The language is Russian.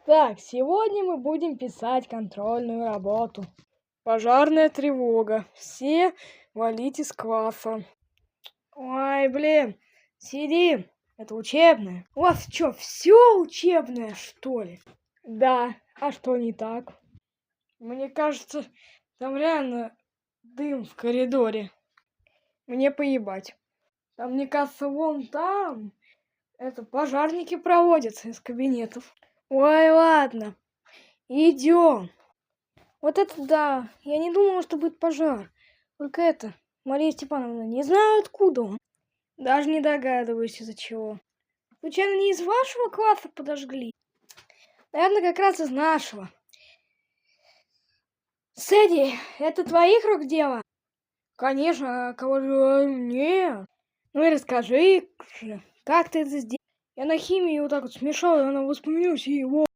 Так, сегодня мы будем писать контрольную работу. Пожарная тревога. Все валить из класса. Ой, блин, сиди. Это учебное. У вас что, все учебное, что ли? Да, а что не так? Мне кажется, там реально дым в коридоре. Мне поебать. Там, мне кажется, вон там это пожарники проводятся из кабинетов. Ой, ладно, идем. Вот это да, я не думала, что будет пожар. Только это, Мария Степановна, не знаю, откуда он. Даже не догадываюсь, из-за чего. Случайно не из вашего класса подожгли? Наверное, как раз из нашего. Сэдди, это твоих рук дело? Конечно, а кого же... Нет. Ну и расскажи, как ты это сделал. Я на химии вот так вот смешал, и она воспомнилась, и его...